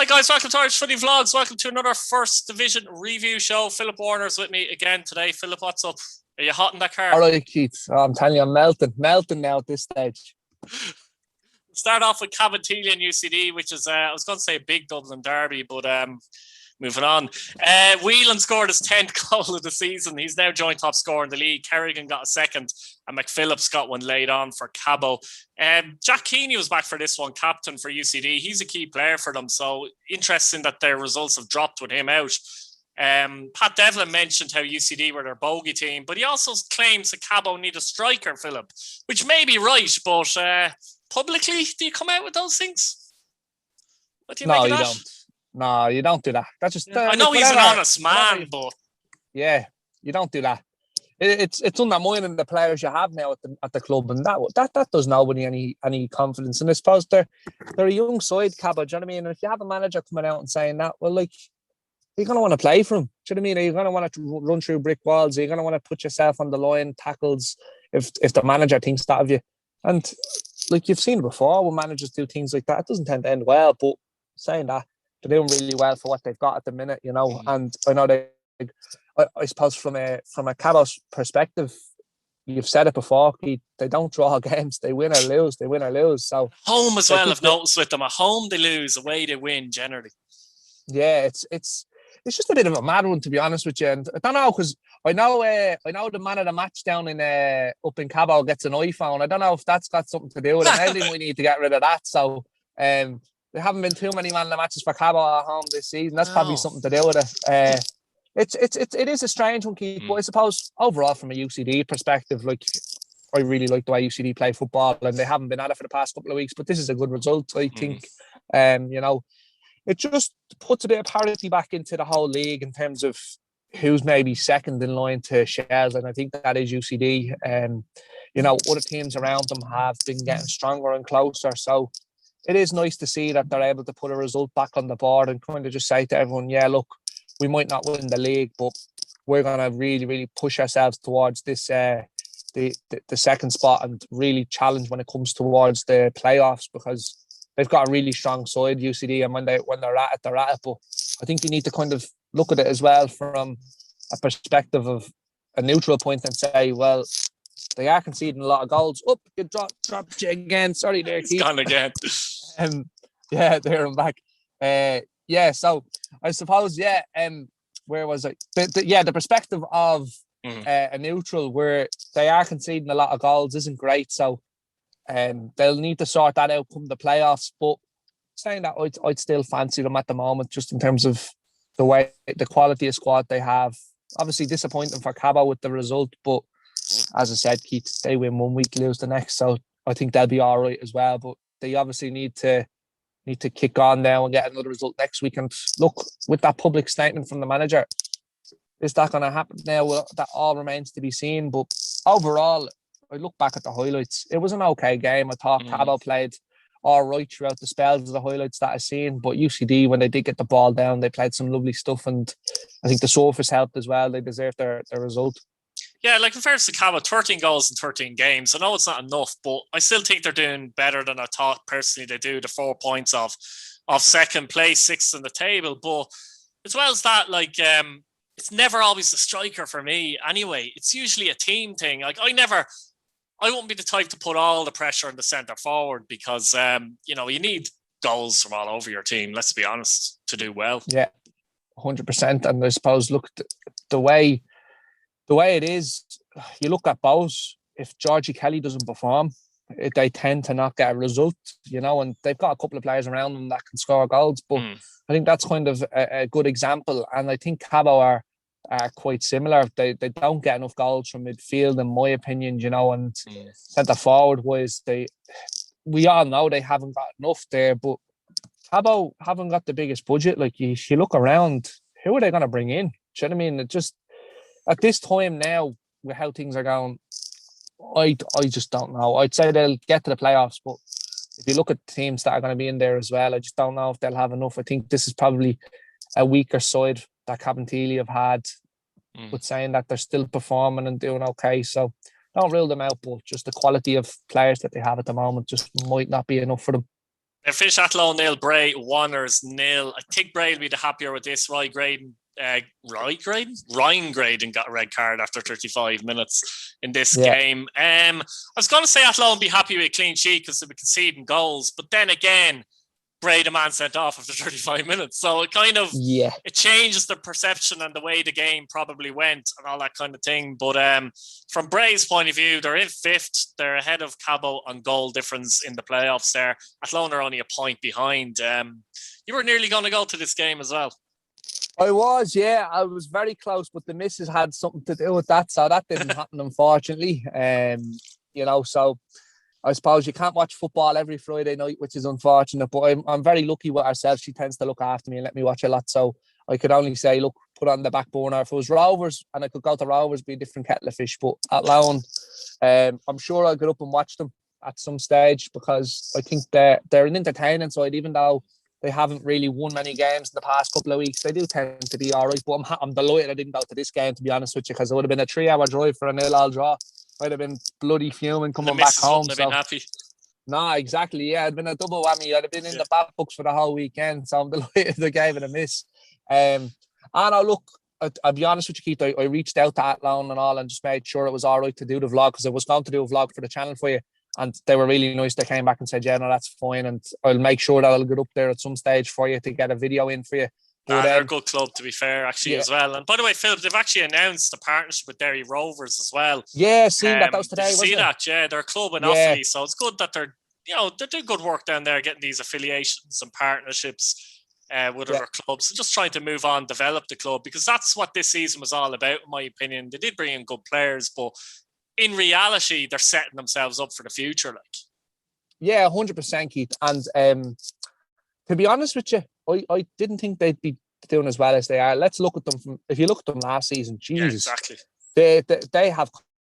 Hi guys, welcome to Irish Footy Vlogs. Welcome to another First Division review show. Philip Warner's with me again today. Philip, what's up? Are you hot in that car? All right, Keith. I'm telling you, I'm melting now at this stage. Start off with Cabinteely and UCD, which is, I was going to say a big Dublin derby, but moving on. Whelan scored his 10th goal of the season. He's now joint top scorer in the league. Kerrigan got a second, and McPhillips got one laid on for Cabo. Jack Keeney was back for this one, captain for UCD. He's a key player for them, so interesting that their results have dropped with him out. Pat Devlin mentioned how UCD were their bogey team, but he also claims that Cabo need a striker, Philip, which may be right, but publicly, do you come out with those things? What do you make of that? You don't. No, you don't do that. That's just. I know he's an honest man, but yeah, you don't do that. It's undermining the players you have now at the club, and that does nobody any confidence. And I suppose they're a young side, Cabo. Do you know what I mean? And if you have a manager coming out and saying that, well, like, you're going to want to play for him. Do you know what I mean? Are you going to want to run through brick walls? Are you going to want to put yourself on the line, tackles, if the manager thinks that of you? And like you've seen before, when managers do things like that, it doesn't tend to end well. But saying that, they're doing really well for what they've got at the minute, you know. And I know I suppose from a Cabo's perspective, you've said it before, Keith, they don't draw games. They win or lose. So home as well, I've noticed with them. At home they lose, away they win generally. Yeah, it's just a bit of a mad one, to be honest with you. And I don't know, because I know the man of the match down in up in Cabo gets an iPhone. I don't know if that's got something to do with it. Maybe we need to get rid of that. So there haven't been too many man of the matches for Cabo at home this season. That's probably something to do with it. It is a strange one, Keith. But I suppose overall, from a UCD perspective, like, I really like the way UCD play football, and they haven't been at it for the past couple of weeks. But this is a good result, I think. You know, it just puts a bit of parity back into the whole league in terms of who's maybe second in line to Shells, and I think that is UCD. You know, other teams around them have been getting stronger and closer. So it is nice to see that they're able to put a result back on the board and kind of just say to everyone, yeah, look, we might not win the league, but we're going to really, really push ourselves towards this the second spot and really challenge when it comes towards the playoffs, because they've got a really strong side, UCD, and when they're at it, they're at it. But I think you need to kind of look at it as well from a perspective of a neutral point and say, well, they are conceding a lot of goals. You dropped you again. Sorry there, Keith. It's gone again. Yeah, there I'm back. So I suppose, where was I? The perspective of a neutral where they are conceding a lot of goals isn't great. So they'll need to sort that out come the playoffs. But saying that, I'd still fancy them at the moment, just in terms of the quality of squad they have. Obviously disappointing for Cabo with the result, but as I said, Keith, they win one week, lose the next. So I think they'll be all right as well. But they obviously need to kick on now and get another result next week. And look, with that public statement from the manager, is that going to happen now? Well, that all remains to be seen. But overall, I look back at the highlights. It was an okay game. I thought Cabo played all right throughout the spells of the highlights that I've seen. But UCD, when they did get the ball down, they played some lovely stuff. And I think the surface helped as well. They deserved their result. Yeah, like in fairness to Cabo, 13 goals in 13 games. I know it's not enough, but I still think they're doing better than I thought personally they do. The 4 points of second place, sixth in the table. But as well as that, like, it's never always the striker for me anyway. It's usually a team thing. Like, I wouldn't be the type to put all the pressure on the centre forward, because, you know, you need goals from all over your team, let's be honest, to do well. Yeah, 100%. And I suppose, look, the way it is, you look at both, if Georgie Kelly doesn't perform, they tend to not get a result, you know, and they've got a couple of players around them that can score goals. But I think that's kind of a good example. And I think Cabo are quite similar. They don't get enough goals from midfield, in my opinion, you know, and centre forward wise, we all know they haven't got enough there. But Cabo haven't got the biggest budget. Like, you look around, who are they going to bring in? Do you know what I mean? It just, at this time now, with how things are going, I just don't know. I'd say they'll get to the playoffs, but if you look at teams that are going to be in there as well, I just don't know if they'll have enough. I think this is probably a weaker side that Cabinteely have had, but saying that they're still performing and doing okay. So don't rule them out, but just the quality of players that they have at the moment just might not be enough for them. They finished Athlone 0, Bray Wanderers 0. I think Bray will be the happier with this. Ryan Graydon got a red card after 35 minutes in this game. I was going to say Athlone be happy with a clean sheet because they were conceding goals, but then again, Bray, the man sent off after 35 minutes. So it kind of it changes the perception and the way the game probably went and all that kind of thing. But from Bray's point of view, they're in 5th. They're ahead of Cabo on goal difference in the playoffs there. Athlone are only a point behind. You were nearly going to go to this game as well. I was, I was very close, but the missus had something to do with that, so that didn't happen, unfortunately. So I suppose you can't watch football every Friday night, which is unfortunate, but I'm very lucky with ourselves. She tends to look after me and let me watch a lot, so I could only say, look, put on the back burner. If it was Rovers and I could go to Rovers, be a different kettle of fish, but at Athlone, I'm sure I'll get up and watch them at some stage because I think they're an entertaining side, even though they haven't really won many games in the past couple of weeks. They do tend to be all right, but I'm delighted I didn't go to this game, to be honest with you, because it would have been a 3-hour drive for a 0-0 draw. I'd have been bloody fuming coming back home. Have been happy. No, exactly. Yeah, it'd been a double whammy. I'd have been in the bad books for the whole weekend, so I'm delighted they gave it a miss. And I'll be honest with you, Keith, I reached out to Athlone and all and just made sure it was all right to do the vlog because I was going to do a vlog for the channel for you. And they were really nice. They came back and said, yeah, no, that's fine. And I'll make sure that I'll get up there at some stage for you to get a video in for you. But, they're a good club, to be fair, actually, as well. And by the way, Philip, they've actually announced a partnership with Derry Rovers as well. Yeah, seen that was today. See that? Yeah, they're a club in Offaly, so it's good that they're doing good work down there, getting these affiliations and partnerships with other clubs, and just trying to move on, develop the club, because that's what this season was all about, in my opinion. They did bring in good players, but in reality, they're setting themselves up for the future. Yeah, 100%, Keith. And to be honest with you, I didn't think they'd be doing as well as they are. Let's look at them if you look at them last season, Jesus, exactly. They have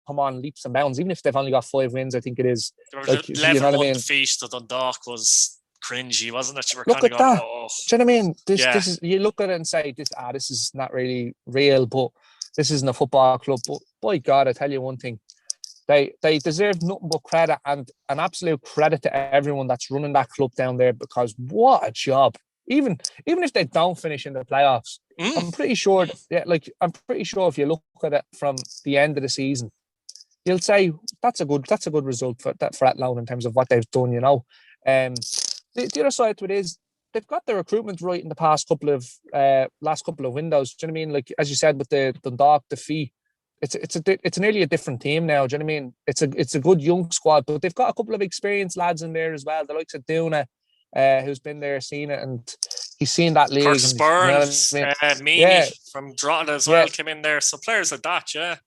come on leaps and bounds. Even if they've only got 5 wins, I think it is. You know what I mean? Defeat to Dundalk was cringy, wasn't it? You were look kind at of that. Oh. Do you know what I mean? This is, you look at it and say, this is not really real, but this isn't a football club. But by God, I tell you one thing. They deserve nothing but credit and an absolute credit to everyone that's running that club down there, because what a job. Even if they don't finish in the playoffs, I'm pretty sure if you look at it from the end of the season, you'll say that's a good result for Athlone in terms of what they've done, The other side to it is they've got the recruitment right in the last couple of windows. Do you know what I mean? Like, as you said, with the Dundalk defeat, it's nearly a different team now. Do you know what I mean? It's a good young squad, but they've got a couple of experienced lads in there as well. The likes of Duna, who's been there, seen it, and he's seen that league. Curtis Burns, Meany from Drogheda as well came in there. So players like that,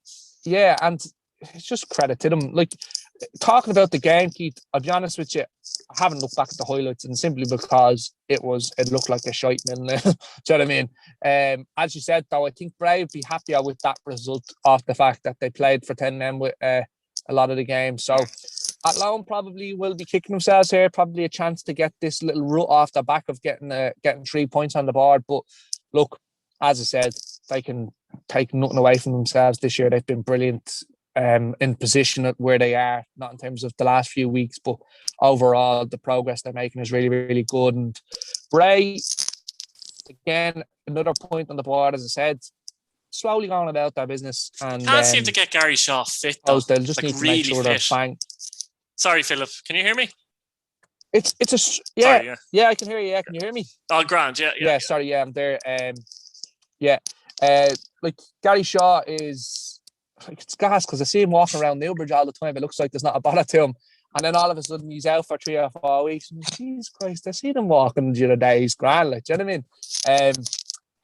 yeah, and it's just credit to them. Like, talking about the game, Keith, I'll be honest with you, I haven't looked back at the highlights, and simply because it looked like a shite mill. Do you know what I mean? As you said, though, I think Bray would be happier with that result off the fact that they played for 10 men with a lot of the game. So Athlone probably will be kicking themselves here, probably a chance to get this little rut off the back of getting 3 points on the board. But look, as I said, they can take nothing away from themselves this year. They've been brilliant in position at where they are, not in terms of the last few weeks, but overall the progress they're making is really, really good. And Bray, again, another point on the board, as I said, slowly going about their business. And can't seem to get Gary Shaw fit, though. They'll just need to really make sure they're bang. Sorry, Philip, can you hear me? Sorry, I can hear you. Yeah, can you hear me? Oh, grand. Yeah. Sorry, I'm there. Like, Gary Shaw is, like, it's gas because I see him walking around Newbridge all the time. It looks like there's not a bother to him, and then all of a sudden he's out for 3 or 4 weeks. And Jesus Christ, I see him walking the other day. He's grand, like, do you know what I mean?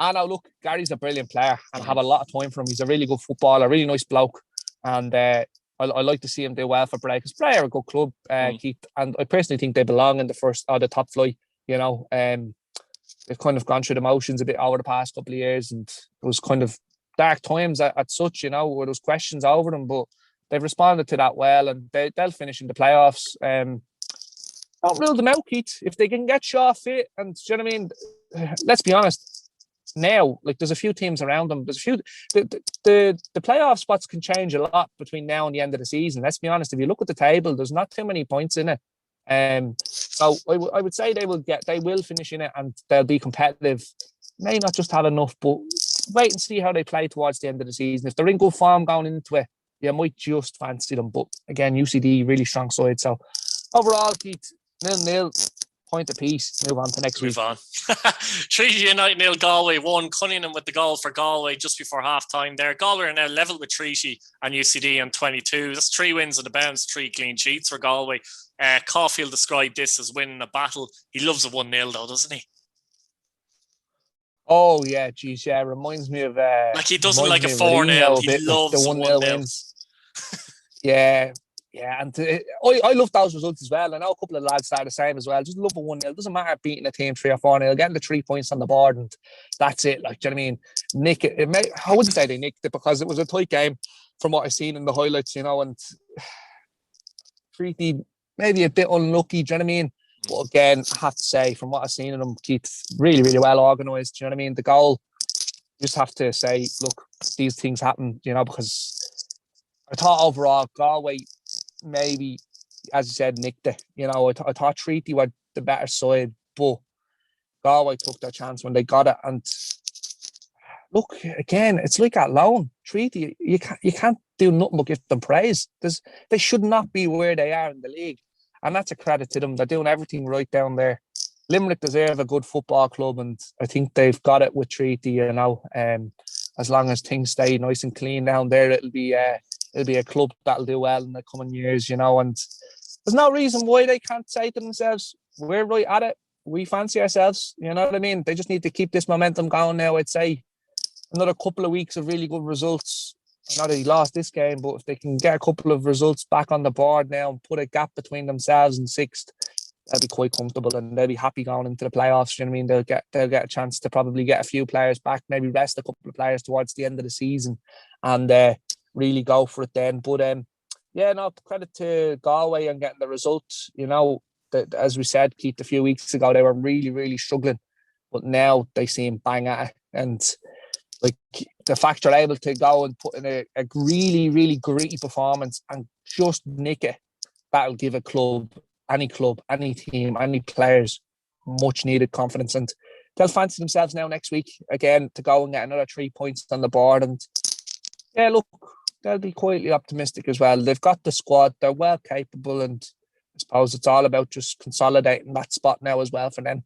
And now look, Gary's a brilliant player, and I have a lot of time for him. He's a really good footballer, really nice bloke, and I like to see him do well for Bray, because Bray are a good club, Keith, and I personally think they belong in the top flight. They've kind of gone through the motions a bit over the past couple of years, and it was kind of dark times at such, where there was questions over them, but they've responded to that well, and they'll finish in the playoffs. Don't rule them out, Keith. If they can get Shaw fit, and do you know what I mean? Let's be honest. Now, like, there's a few teams around them. There's a few. The playoff spots can change a lot between now and the end of the season. Let's be honest. If you look at the table, there's not too many points in it. So I would say they will finish in it and they'll be competitive. May not just have enough, but wait and see how they play towards the end of the season. If they're in good form going into it, you might just fancy them. But again, UCD, really strong side. So overall, Keith, 0-0, point apiece. Move on to next week. Move on. Treaty United 0, Galway 1. Cunningham with the goal for Galway just before half time there. Galway are now level with Treaty and UCD on 22. That's 3 wins in the bounce, 3 clean sheets for Galway. Caulfield described this as winning a battle. He loves a 1-0 though, doesn't he? Oh yeah, geez, yeah. Reminds me of like he doesn't like a 4-0. He loves the 1-0 wins. Yeah, and I love those results as well. I know a couple of lads are the same as well. Just love a 1-0. It doesn't matter beating a team 3 or 4-0, getting the 3 points on the board, and that's it. Like, do you know what I mean? Nick it. I wouldn't say they nicked it because it was a tight game from what I've seen in the highlights, and Treaty maybe a bit unlucky. Do you know what I mean? But again, I have to say, from what I've seen of them, Keith, really, really well organised. Do you know what I mean? The goal, you just have to say, look, these things happen, because I thought overall, Galway maybe, as you said, nicked it. I thought Treaty were the better side, but Galway took their chance when they got it. And look, again, it's like at loan. Treaty, you can't do nothing but give them praise. They should not be where they are in the league. And that's a credit to them. They're doing everything right down there. Limerick deserve a good football club, and I think they've got it with Treaty, as long as things stay nice and clean down there, it'll be a club that'll do well in the coming years, and there's no reason why they can't say to themselves, we're right at it. We fancy ourselves, you know what I mean? They just need to keep this momentum going now. I'd say another couple of weeks of really good results. I know they lost this game, but if they can get a couple of results back on the board now and put a gap between themselves and 6th, they'll be quite comfortable and they'll be happy going into the playoffs. You know what I mean? They'll get a chance to probably get a few players back, maybe rest a couple of players towards the end of the season and really go for it then. But credit to Galway and getting the results. As we said, Keith, a few weeks ago, they were really, really struggling, but now they seem bang at it. And like the fact you're able to go and put in a really, really gritty performance and just nick it, that'll give a club, any team, any players much needed confidence. And they'll fancy themselves now next week again to go and get another 3 points on the board. And yeah, look, they'll be quietly optimistic as well. They've got the squad, they're well capable, and I suppose it's all about just consolidating that spot now as well for them.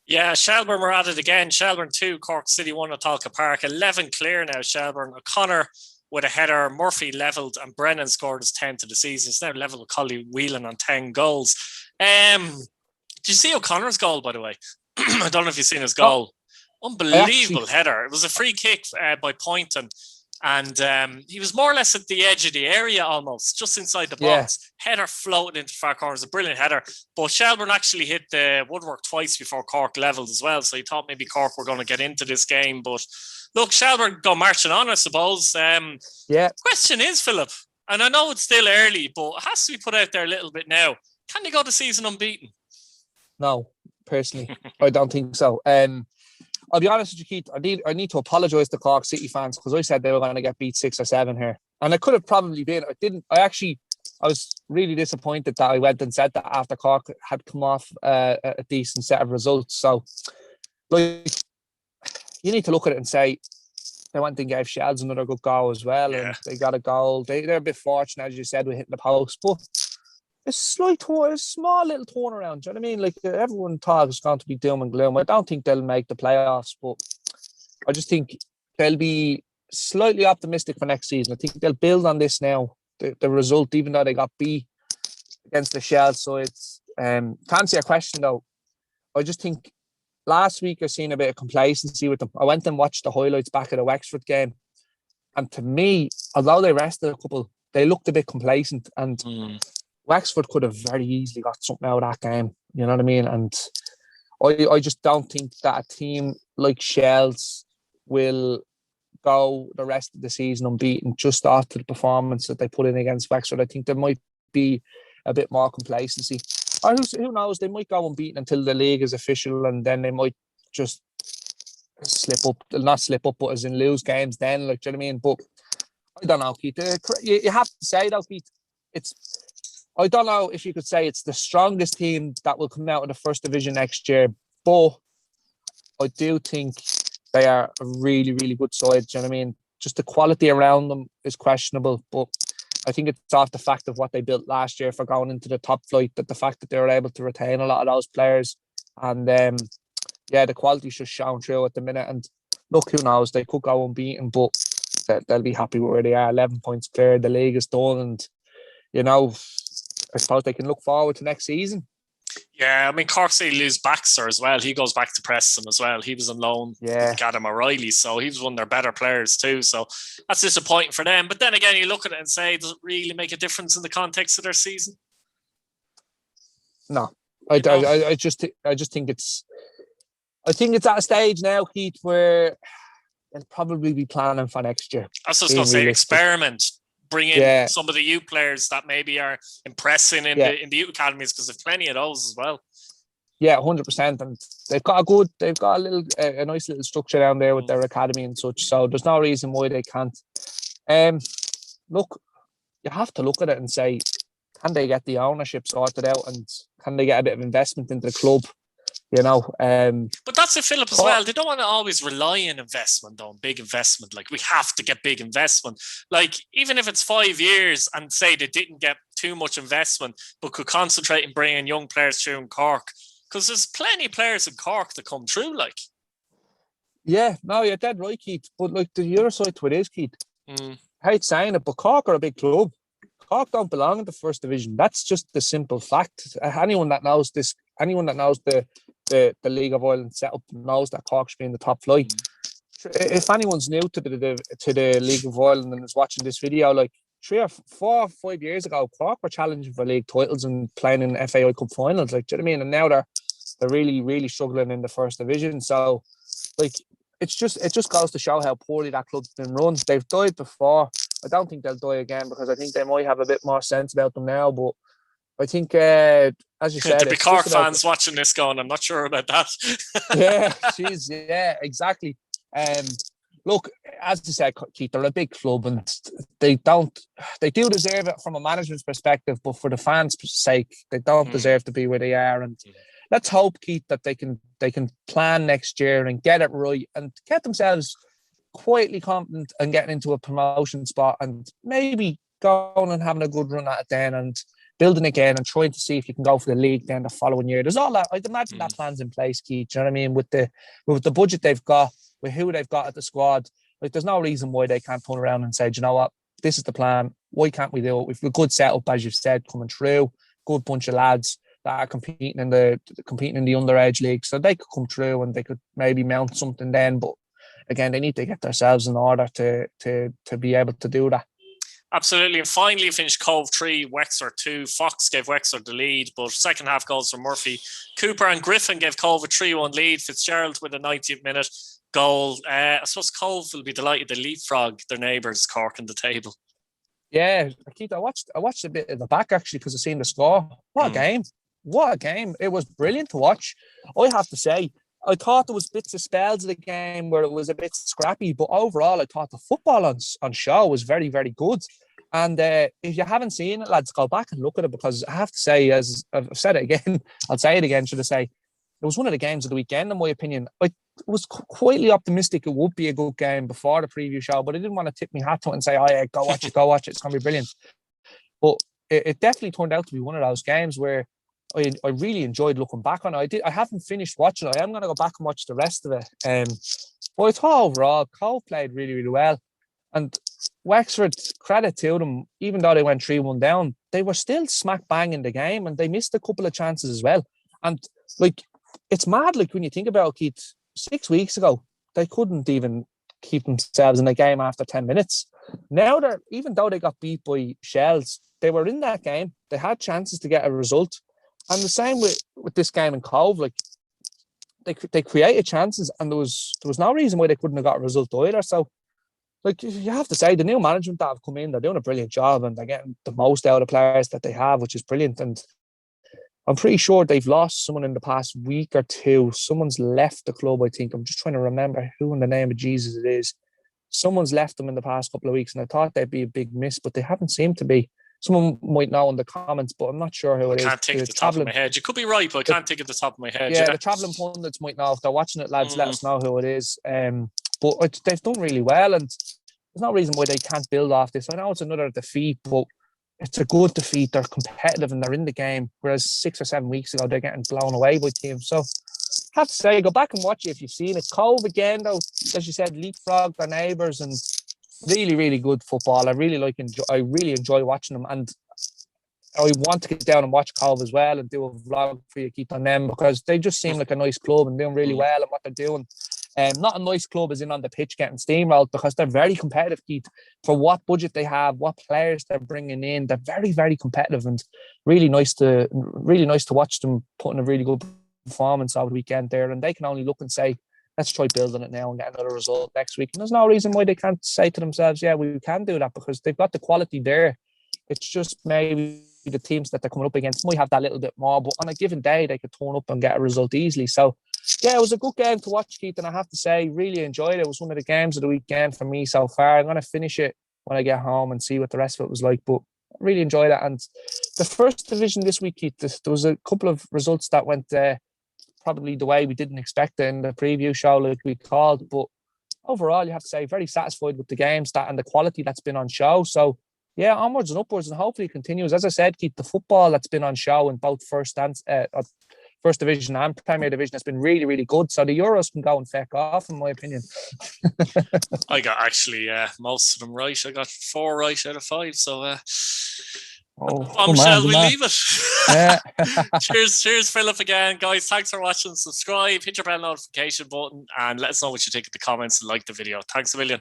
Yeah, Shelburne were at it again. Shelburne 2, Cork City 1 at Talca Park. 11 clear now, Shelburne. O'Connor with a header, Murphy levelled, and Brennan scored his 10th of the season. It's now level with Collie Whelan on 10 goals. Did you see O'Connor's goal, by the way? I don't know if you've seen his goal. Unbelievable header. It was a free kick by Poynton. And he was more or less at the edge of the area almost, just inside the box. Yeah. Header floated into far corners, a brilliant header. But Shelburne actually hit the woodwork twice before Cork levelled as well. So he thought maybe Cork were going to get into this game. But look, Shelburne go marching on, I suppose. Question is, Philip, and I know it's still early, but it has to be put out there a little bit now. Can they go the season unbeaten? No, personally, I don't think so. I'll be honest with you, Keith. I need to apologise to Cork City fans because I said they were going to get beat 6 or 7 here, and it could have probably been. I didn't. I was really disappointed that I went and said that after Cork had come off a decent set of results. So, like, you need to look at it and say they went and gave Shells another good goal as well, and they got a goal. They're a bit fortunate, as you said, with hitting the post, but a small little turnaround. Do you know what I mean? Like, everyone thought it was going to be doom and gloom. I don't think they'll make the playoffs, but I just think they'll be slightly optimistic for next season. I think they'll build on this now. The result, even though they got beat against the Shells. So it's to answer your question though, I just think last week I seen a bit of complacency with them. I went and watched the highlights back at the Wexford game, and to me, although they rested a couple, they looked a bit complacent, and Wexford could have very easily got something out of that game. You know what I mean? And I just don't think that a team like Shells will go the rest of the season unbeaten just after the performance that they put in against Wexford. I think there might be a bit more complacency. Or who knows? They might go unbeaten until the league is official, and then they might just not slip up, but as in lose games then. Like, do you know what I mean? But I don't know, Keith. You have to say though, Keith, it's I don't know if you could say it's the strongest team that will come out of the first division next year, but I do think they are a really, really good side. Do you know what I mean? Just the quality around them is questionable, but I think it's off the fact of what they built last year for going into the top flight, that the fact that they were able to retain a lot of those players. And the quality's just shown through at the minute. And look, who knows? They could go unbeaten, but they'll be happy with where they are. 11 points clear, the league is done. And, I suppose they can look forward to next season. Yeah, I mean, Cork City lose Baxter as well. He goes back to Preston as well. He was on loan with Adam O'Reilly, so he was one of their better players too. So that's disappointing for them. But then again, you look at it and say, does it really make a difference in the context of their season? No, I just think it's. I think it's at a stage now, Keith, where they'll probably be planning for next year. I was just going to say, experiment. Bring in some of the youth players that maybe are impressing in the youth academies, because there's plenty of those as well. Yeah, 100%. And they've got a nice little structure down there with their academy and such. So there's no reason why they can't. Look, you have to look at it and say, can they get the ownership sorted out, and can they get a bit of investment into the club? But that's it, Philip, as well. They don't want to always rely on investment, on big investment. Like, we have to get big investment. Like, even if it's 5 years and say they didn't get too much investment, but could concentrate in bringing young players through in Cork, because there's plenty of players in Cork that come through. Like, yeah, no, you're dead right, Keith. But like, the other side to it is, Keith. I hate saying it, but Cork are a big club. Cork don't belong in the first division. That's just the simple fact. Anyone that knows this, anyone that knows the League of Ireland setup knows that Cork should be in the top flight. If anyone's new to the League of Ireland and is watching this video, like 3 or 4 or 5 years ago, Cork were challenging for league titles and playing in FAI Cup finals. Like, do you know what I mean? And now they're really, really struggling in the first division. So, like, it just goes to show how poorly that club's been run. They've died before. I don't think they'll die again, because I think they might have a bit more sense about them now. But I think, as you said, there'll be Cork fans watching this going, I'm not sure about that. Yeah, exactly. Look, as you said, Keith, they're a big club, and they do deserve it from a management's perspective, but for the fans' sake, they don't deserve to be where they are. And let's hope, Keith, that they can plan next year and get it right and get themselves quietly confident and getting into a promotion spot, and maybe going and having a good run at it then, and building again and trying to see if you can go for the league then the following year. There's all that. I'd imagine that plan's in place, Keith. Do you know what I mean? With the budget they've got, with who they've got at the squad, like, there's no reason why they can't turn around and say, do you know what? This is the plan. Why can't we do it? We've a good setup, as you've said, coming through. Good bunch of lads that are competing in the underage league, so they could come through and they could maybe mount something then. But again, they need to get themselves in order to be able to do that. Absolutely. And finally finished Cove 3, Wexford 2. Fox gave Wexford the lead, but second half goals from Murphy. Cooper and Griffin gave Cove a 3-1 lead. Fitzgerald with a 90th minute goal. I suppose Cove will be delighted to leapfrog their neighbours, Cork, in the table. Yeah, Keith, I watched a bit at the back, actually, because I seen the score. What a game. What a game. It was brilliant to watch. I have to say, I thought there was bits of spells of the game where it was a bit scrappy, but overall, I thought the football on show was very, very good. And if you haven't seen it, lads, go back and look at it, because I have to say, as I've said it again, I'll say it again, should I say, it was one of the games of the weekend, in my opinion. I was quietly optimistic it would be a good game before the preview show, but I didn't want to tip my hat to it and say, oh yeah, go watch it, it's going to be brilliant. But it definitely turned out to be one of those games where I really enjoyed looking back on it. I haven't finished watching it. I am going to go back and watch the rest of it. But I thought overall, Cole played really, really well. And Wexford, credit to them, even though they went 3-1 down, they were still smack bang in the game, and they missed a couple of chances as well. And like, it's mad, like, when you think about it, Keith, 6 weeks ago, they couldn't even keep themselves in the game after 10 minutes. Now, even though they got beat by Shells, they were in that game. They had chances to get a result. And the same with this game in Cove, like, they created chances, and there was no reason why they couldn't have got a result either. So, like, you have to say, the new management that have come in, they're doing a brilliant job, and they're getting the most out of players that they have, which is brilliant. And I'm pretty sure they've lost someone in the past week or two. Someone's left the club, I think. I'm just trying to remember who in the name of Jesus it is. Someone's left them in the past couple of weeks, and I thought they'd be a big miss, but they haven't seemed to be. someone might know in the comments, but I'm not sure who it is. I can't think at the top of my head. You could be right, but I can't think at the top of my head. Yeah, the travelling pundits might know. If they're watching it, lads, let us know who it is. But they've done really well, and there's no reason why they can't build off this. I know it's another defeat, but it's a good defeat. They're competitive and they're in the game, whereas 6 or 7 weeks ago, they're getting blown away by teams. So I have to say, go back and watch it if you've seen it. Cove again, though, as you said, leapfrog their neighbours, and really, really good football. I really enjoy watching them, and I want to get down and watch Cove as well and do a vlog for you, Keith, on them, because they just seem like a nice club and doing really well at what they're doing. Not a nice club as in on the pitch getting steamrolled, because they're very competitive, Keith, for what budget they have, what players they're bringing in. They're very, very competitive, and really nice to watch them putting a really good performance over the weekend there. And they can only look and say, let's try building it now and get another result next week. And there's no reason why they can't say to themselves, yeah, we can do that, because they've got the quality there. It's just maybe the teams that they're coming up against might have that little bit more, but on a given day, they could turn up and get a result easily. So, yeah, it was a good game to watch, Keith, and I have to say, really enjoyed it. It was one of the games of the weekend for me so far. I'm going to finish it when I get home and see what the rest of it was like, but I really enjoyed it. And the first division this week, Keith, there was a couple of results that went probably the way we didn't expect it in the preview show, like we called, but overall, you have to say, very satisfied with the games and the quality that's been on show. So, yeah, onwards and upwards, and hopefully it continues. As I said, Keith, the football that's been on show in both first division and Premier Division has been really, really good. So the Euros can go and feck off, in my opinion. I got actually most of them right. I got 4 right out of 5. So bombshell, we leave it. Yeah. cheers, Philip again, guys. Thanks for watching. Subscribe, hit your bell notification button, and let us know what you think in the comments and like the video. Thanks a million.